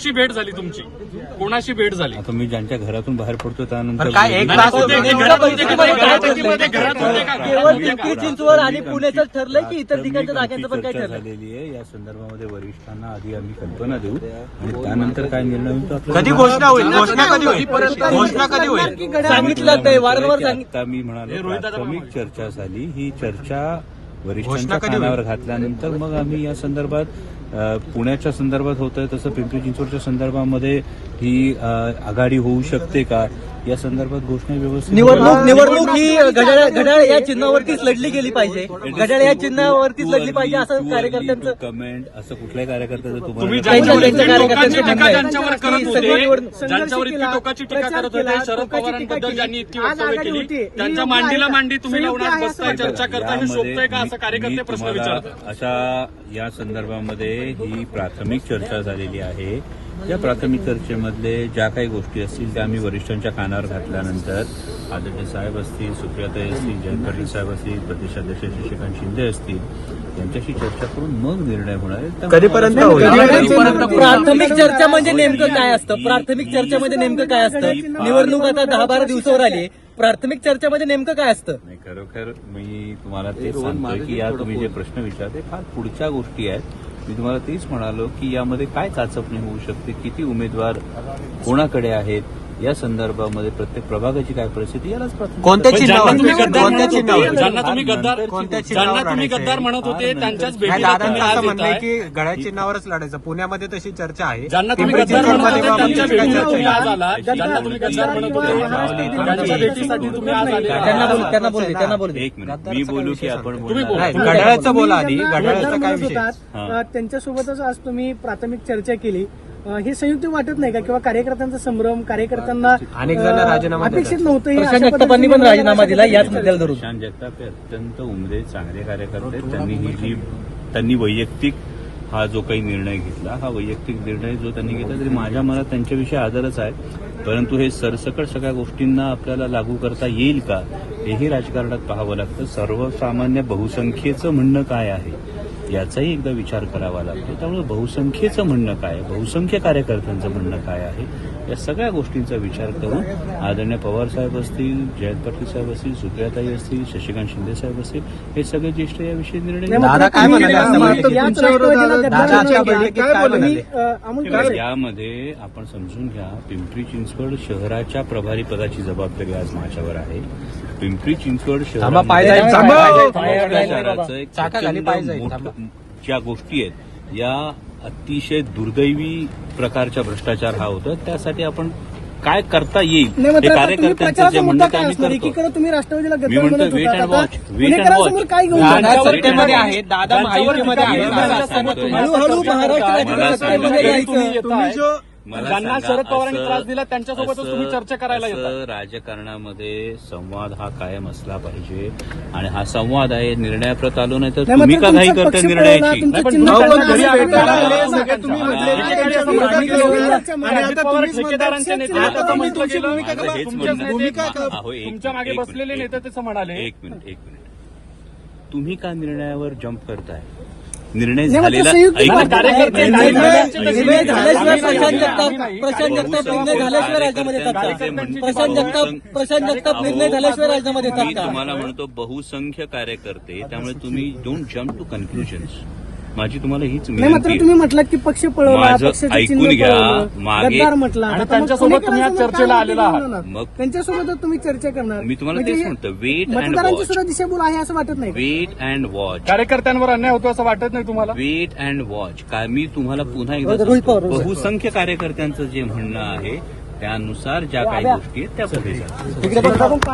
कोणाशी भेट झाली तुमची? कोणाशी भेट झाली? आता मी ज्यांच्या घरातूून बाहेर पडतो त्यानंतर काय एक तास केवळ पिंपरी चिंचवड आणि पुण्याचं ठरलंय की इतर ठिकाणच्या जागांचं पण काय चर्चा ठरलं? झालेली आहे. या संदर्भामध्ये वरिष्ठांना आधी आम्ही कल्पना देऊ आणि त्यानंतर काय निर्णय होईल तो आपल्याला कधी घोषणा होईल? घोषणा कधी होईल? घोषणा कधी होईल? सांगितलं जातंय वारंवार आता मी म्हणालो प्राथमिक चर्चा झाली. ही चर्चा वरिष्ठांच्या कानावर घातल्यानंतर मग आम्ही या संदर्भात पुण्याच्या संदर्भात होतंय तसं पिंपरी चिंचवडच्या संदर्भामध्ये ही आघाडी होऊ शकते का या संदर्भात घोषणा व्यवस्थित निवडणूक ही घड्याळ या चिन्हावरतीच लढली गेली पाहिजे. घड्याळ या चिन्हावरतीच लढली पाहिजे असं कार्यकर्त्यांचं कमेंट असं कुठल्याही कार्यकर्त्याचं तुम्ही तुम्हाला ज्यांच्यावर इतकी कार्यकर्त्यांचं टोकाची टीका म्हणणं आहे. ज्यांच्यावर करत होते, संघ ज्यांच्यावर इतकी टोकाची टीका करत होते, शरद पवारांबद्दल ज्यांनी इतकी वक्तव्य केली त्यांच्या मांडीला मांडी तुम्ही लावणार बसताय, चर्चा करताय, हे शोभतंय का असं कार्यकर्ते प्रश्न विचारतात. अशा या संदर्भामध्ये ही प्राथमिक चर्चा झालेली आहे. या प्राथमिक चर्चेमधले ज्या काही गोष्टी असतील त्या आम्ही वरिष्ठांच्या कानावर घातल्यानंतर आदित्य साहेब असतील, सुप्रियाताई असतील, जयंत पाटील साहेब असतील, प्रदेशाध्यक्ष शशिकांत शिंदे असतील यांच्याशी चर्चा करून मग निर्णय होणार आहे. कधीपर्यंत होईल? प्राथमिक चर्चा म्हणजे नेमकं काय असतं? प्राथमिक चर्चेमध्ये नेमकं काय असतं? निवडणूक आता 10-12 दिवसावर आली. प्राथमिक चर्चेमध्ये नेमकं काय असतं? नाही, खरोखर मी तुम्हाला तेच सांगतोय की या तुम्ही जे प्रश्न विचारते फार पुढच्या गोष्टी आहेत. मी तुम्हाला तेच म्हणालो की यामध्ये काय चाचपणी होऊ शकते, किती उमेदवार कोणाकडे आहेत या संदर्भामध्ये प्रत्येक प्रभागाची काय परिस्थिती यालाच कोणत्या चिन्हावर? ज्यांना कोणत्या तुम्ही गद्दार म्हणत होते त्यांच्याच भेटीला तुम्ही दादांचं आज असं म्हणणं आहे येताय. की घड्याळ चिन्हावरच लढायचं. पुण्यामध्ये तशी चर्चा आहे. ज्यांना तुम्ही पिंपरी गद्दार म्हणत चिंचवडमध्ये होते त्यांच्या बाबा भेटीला तुम्ही आज चर्चा आला. ज्यांना तुम्ही गद्दार म्हणत होते त्यांच्या भेटीसाठी तुम्ही आज आले. त्यांना बोलू दे. एक मिनिट मी बोलू की आपण तुम्ही बोला. नाही, घड्याळाचं बोला आधी. घड्याळाचा काय विषय? त्यांच्यासोबतच आज तुम्ही प्राथमिक चर्चा केली. हे संयुक्त वाटत नाही का? किंवा कार्यकर्त्यांचा संभ्रम, कार्यकर्त्यांना अनेक जण राजीनामा अपेक्षित नव्हतं हे प्रशांत अशा जगतापांनी पण राजीनामा दिला याच मुद्द्याला धरून. प्रशांत जगताप हे अत्यंत उमदे चांगले कार्यकर्ते आहेत. त्यांनी वैयक्तिक हा जो काही निर्णय घेतला हा वैयक्तिक निर्णय जो त्यांनी घेतला तरी माझ्या मनात त्यांच्याविषयी आदरच आहे. परंतु हे सरसकट सगळ्या गोष्टींना आपल्याला लागू करता येईल का हेही राजकारणात पाहावं लागतं. सर्वसामान्य बहुसंख्येचं म्हणणं काय आहे याचाही एकदा विचार करावा लागतो. त्यामुळे बहुसंख्येचं म्हणणं काय, बहुसंख्य कार्यकर्त्यांचं म्हणणं काय आहे या सगळ्या गोष्टींचा विचार करून आदरणीय पवार साहेब असतील, जयंत पाटील साहेब असतील, सुप्रियाताई असतील, शशिकांत शिंदे साहेब असतील हे सगळे ज्येष्ठ याविषयी निर्णय दादा काय म्हणाले? यामध्ये आपण समजून घ्या पिंपरी चिंचवड शहराच्या प्रभारी पदाची जबाबदारी आज माझ्यावर आहे. पिंपरी चिंचवड शहराचं एक ज्या गोष्टी आहेत या अतिशय दुर्दैवी प्रकारच्या भ्रष्टाचार हा होता. त्यासाठी आपण काय करता येईल हे कार्यकर्त्यांचं जे म्हणणं ते आम्ही करतो. एकीकडे तुम्ही राष्ट्रवादीला मी गद्दार म्हणतो म्हणत वेट अँड होता. वॉच, आता वेट अँड पुणेकरांसमोर वॉच. काय घेऊन दादा जाणार? सत्तेमध्ये आहेत, दादा महायुतीमध्ये हळूहळू महाराष्ट्र सत्तेमध्ये यायचं. ज्यांना शरद पवारांनी त्रास दिला त्यांच्यासोबतच तुम्ही चर्चा करायला येतात. राजकारणामध्ये संवाद हा कायम असला पाहिजे आणि हा संवाद आहे. निर्णयाप्रत आलो नाही तर तुम्ही का घाई करता निर्णयाची? ठेकेदारांचे नेते तुमच्या मागे बसलेले नेते तसं म्हणाले. एक मिनिट तुम्ही का निर्णयावर जंप करताय? निर्णय झालेला निर्णय झाल्याशिवाय प्रशांत जगताप निर्णय झाल्याशिवाय राजीनामा देतात का? प्रशांत जगताप निर्णय झाल्याशिवाय राजीनामा देतात मी का? तुम्हाला म्हणतो बहुसंख्य कार्यकर्ते त्यामुळे तुम्ही डोंट जम्प टू कन्क्लुजन्स. माझी तुम्हाला हीच नाही, मात्र विनंती तुम्ही म्हटलं की पक्ष पळवला, माझं पक्षाचं ऐकून चिन्ह घ्या. पळवलं, मागे- गद्दार म्हटलं. आणि आता मग त्यांच्यासोबत तुम्ही आज पुणेकरांसमोर चर्चेला काय आलेला आहात. होणार? मग त्यांच्यासोबत तुम्ही चर्चा करणार. मी तुम्हाला म्हणजे तेच म्हणतो वेट अँड मतदारांची वॉच, सुद्धा दिशाभूल आहे असं वाटत नाही. वेट अँड वॉच, कार्यकर्त्यांवर अन्याय होतो असं वाटत नाही तुम्हाला? Wait and watch. काय मी तुम्हाला पुन्हा एकदा रोहित पवार, सांगतो, बहुसंख्य कार्यकर्त्यांचं जे म्हणणं आहे त्यानुसार ज्या काही गोष्टी आहेत त्या पुढे जातात.